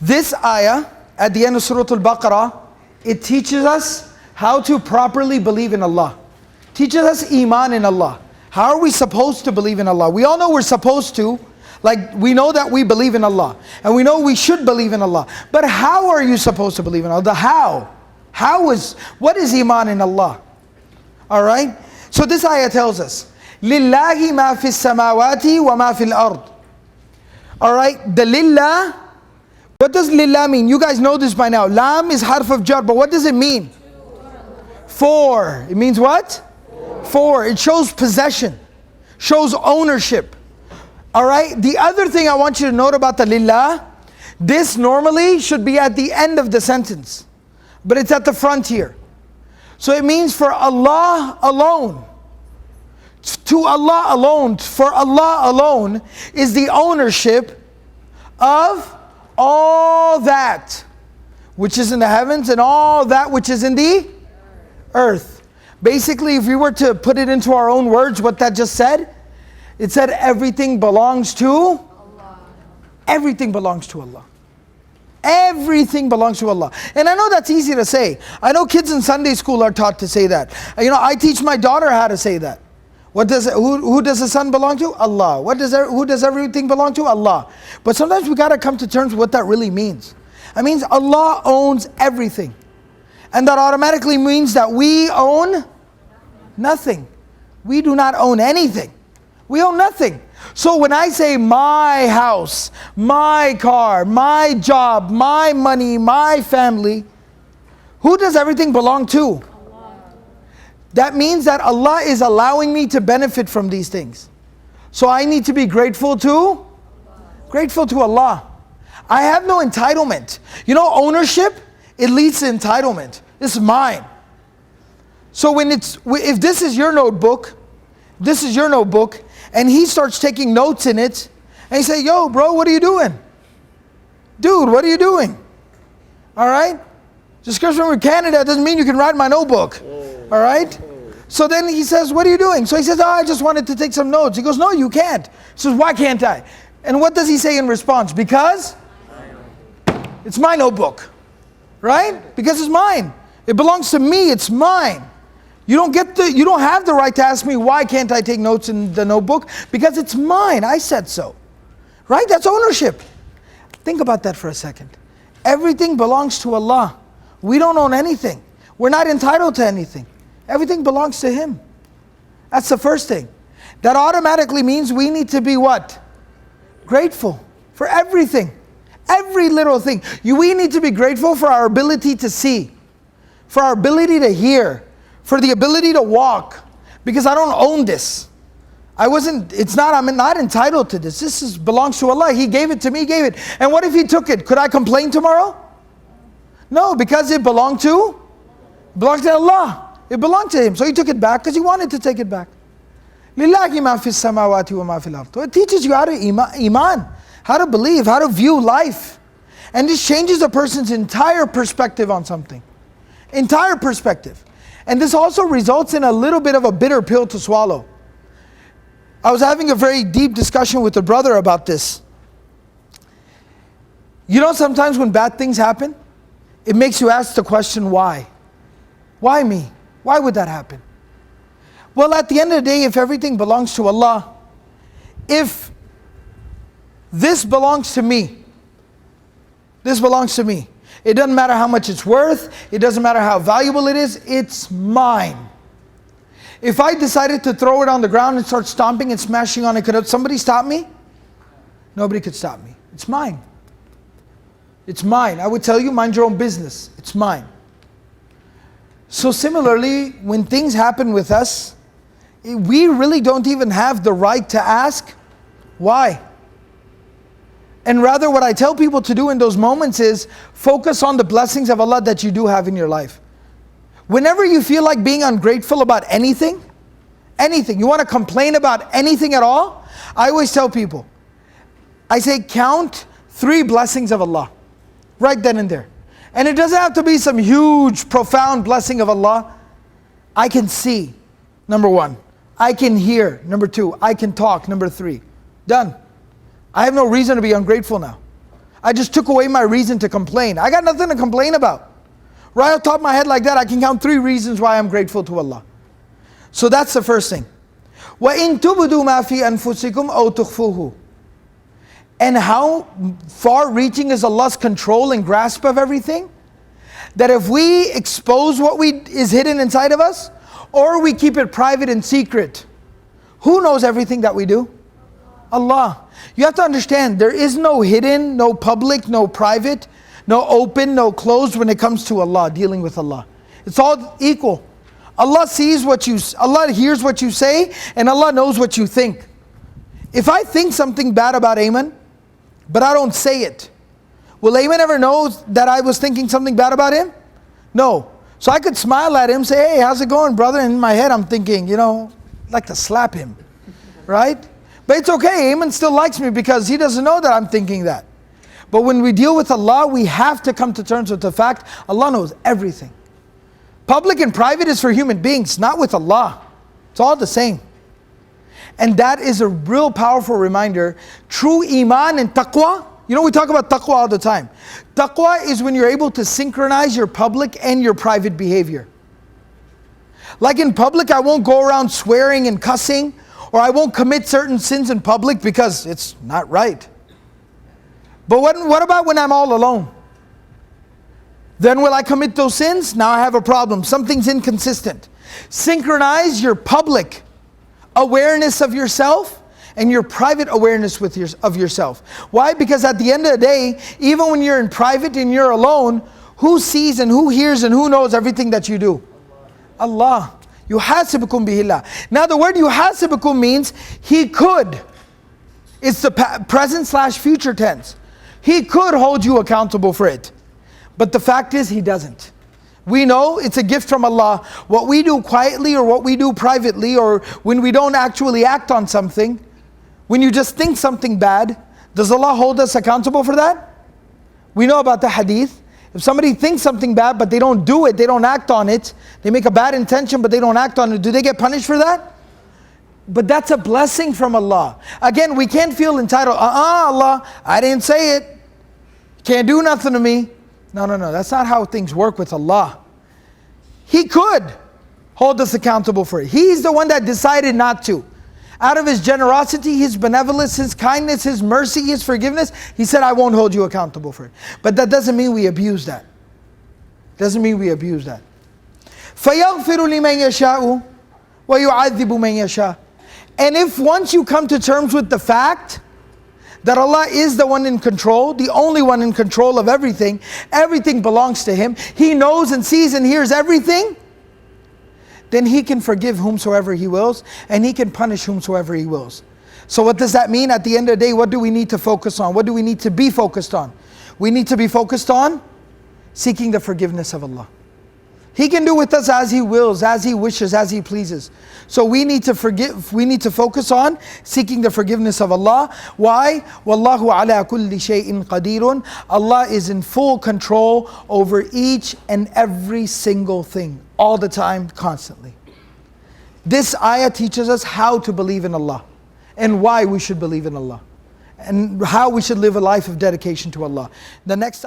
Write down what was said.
This ayah at the end of Surah Al-Baqarah, it teaches us how to properly believe in Allah. Teaches us iman in Allah. How are we supposed to believe in Allah? We all know we're supposed to. Like, we know that we believe in Allah. And we know we should believe in Allah. But how are you supposed to believe in Allah? The how. What is iman in Allah? Alright? So this ayah tells us, لِلَّهِ مَا فِي السَّمَاوَاتِ وَمَا فِي الْأَرْضِ. Alright? The lillah, what does lillah mean? You guys know this by now. Lam is harf of jar, but what does it mean? For. It means what? For. It shows possession. Shows ownership. Alright? The other thing I want you to note about the lillah, this normally should be at the end of the sentence. But it's at the front here. So it means for Allah alone. To Allah alone. For Allah alone is the ownership of all that which is in the heavens and all that which is in the earth. Basically, if we were to put it into our own words, what that just said, it said everything belongs to Allah. Everything belongs to Allah. Everything belongs to Allah. And I know that's easy to say. I know kids in Sunday school are taught to say that. You know, I teach my daughter how to say that. Who does the sun belong to? Allah. Who does everything belong to? Allah. But sometimes we got to come to terms with what that really means. It means Allah owns everything. And that automatically means that we own nothing. We do not own anything. We own nothing. So when I say my house, my car, my job, my money, my family, who does everything belong to? That means that Allah is allowing me to benefit from these things. So I need to be grateful to Allah. I have no entitlement. You know, ownership, it leads to entitlement. This is mine. So if this is your notebook, and he starts taking notes in it, and he say, yo bro, what are you doing? Dude, what are you doing? Alright? Just because we're in Canada doesn't mean you can write my notebook. Alright? So then he says, what are you doing? So he says, I just wanted to take some notes. He goes, no, you can't. He says, why can't I? And what does he say in response? Because it's my notebook. Right? Because it's mine. It belongs to me, it's mine. You don't have the right to ask me, why can't I take notes in the notebook? Because it's mine, I said so. Right? That's ownership. Think about that for a second. Everything belongs to Allah. We don't own anything. We're not entitled to anything. Everything belongs to Him. That's the first thing. That automatically means we need to be what? Grateful for everything. Every little thing. We need to be grateful for our ability to see. For our ability to hear. For the ability to walk. Because I don't own this. I'm not entitled to this. This belongs to Allah. He gave it to me, He gave it. And what if He took it? Could I complain tomorrow? No, because it belonged to Allah. It belonged to Him. So He took it back because He wanted to take it back. لِلَّهِ مَا فِي السَّمَاوَاتِ وَمَا فِي الْأَرْضِ. So it teaches you how to iman, how to believe, how to view life. And this changes a person's entire perspective on something. Entire perspective. And this also results in a little bit of a bitter pill to swallow. I was having a very deep discussion with a brother about this. You know, sometimes when bad things happen, it makes you ask the question, why? Why me? Why would that happen? Well, at the end of the day, if everything belongs to Allah, if this belongs to me, this belongs to me. It doesn't matter how much it's worth. It doesn't matter how valuable it is. It's mine. If I decided to throw it on the ground and start stomping and smashing on it, could somebody stop me? Nobody could stop me. It's mine. It's mine. I would tell you, mind your own business. It's mine. So similarly, when things happen with us, we really don't even have the right to ask, why? And rather what I tell people to do in those moments is focus on the blessings of Allah that you do have in your life. Whenever you feel like being ungrateful about anything, you want to complain about anything at all, I always tell people, I say count 3 blessings of Allah. Right then and there. And it doesn't have to be some huge, profound blessing of Allah. I can see, number 1. I can hear, number 2. I can talk, number 3. Done. I have no reason to be ungrateful now. I just took away my reason to complain. I got nothing to complain about. Right off the top of my head like that, I can count 3 reasons why I'm grateful to Allah. So that's the first thing. وَإِن تُبْدُوا مَا فِي أَنفُسِكُمْ أَوْ تُخْفُوهُ. And how far-reaching is Allah's control and grasp of everything? That if we expose what is hidden inside of us, or we keep it private and secret, who knows everything that we do? Allah. You have to understand, there is no hidden, no public, no private, no open, no closed when it comes to Allah, dealing with Allah. It's all equal. Allah sees Allah hears what you say, and Allah knows what you think. If I think something bad about Ayman, but I don't say it, will Ayman ever know that I was thinking something bad about him? No. So I could smile at him, say, hey, how's it going, brother? And in my head I'm thinking, I'd like to slap him, right? But it's okay, Ayman still likes me because he doesn't know that I'm thinking that. But when we deal with Allah, we have to come to terms with the fact Allah knows everything. Public and private is for human beings, not with Allah. It's all the same. And that is a real powerful reminder. True iman and taqwa, we talk about taqwa all the time. Taqwa is when you're able to synchronize your public and your private behavior. Like in public, I won't go around swearing and cussing, or I won't commit certain sins in public because it's not right. But what about when I'm all alone? Then will I commit those sins? Now I have a problem. Something's inconsistent. Synchronize your public awareness of yourself and your private awareness of yourself. Why? Because at the end of the day, even when you're in private and you're alone, who sees and who hears and who knows everything that you do? Allah. Yuhasibukum bihillah. Now the word yuhasibukum means He could. It's the present/future tense. He could hold you accountable for it. But the fact is, He doesn't. We know it's a gift from Allah. What we do quietly or what we do privately, or when we don't actually act on something, when you just think something bad, does Allah hold us accountable for that? We know about the hadith. If somebody thinks something bad but they don't do it, they don't act on it, they make a bad intention but they don't act on it, do they get punished for that? But that's a blessing from Allah. Again, we can't feel entitled, Allah, I didn't say it. Can't do nothing to me. No, that's not how things work with Allah. He could hold us accountable for it. He's the one that decided not to. Out of His generosity, His benevolence, His kindness, His mercy, His forgiveness, He said, I won't hold you accountable for it. But that doesn't mean we abuse that. Doesn't mean we abuse that. فَيَغْفِرُ لِمَنْ يَشَاءُ وَيُعَذِّبُ مَنْ يَشَاءُ. And if once you come to terms with the fact that Allah is the one in control, the only one in control of everything belongs to Him, He knows and sees and hears everything, then He can forgive whomsoever He wills, and He can punish whomsoever He wills. So what does that mean? At the end of the day, what do we need to focus on? What do we need to be focused on? We need to be focused on seeking the forgiveness of Allah. He can do with us as He wills, as He wishes, as He pleases. So we need to focus on seeking the forgiveness of Allah. Why? Wallahu ala kulli shay'in qadirun. Allah is in full control over each and every single thing, all the time, constantly. This ayah teaches us how to believe in Allah, and why we should believe in Allah, and how we should live a life of dedication to Allah. The next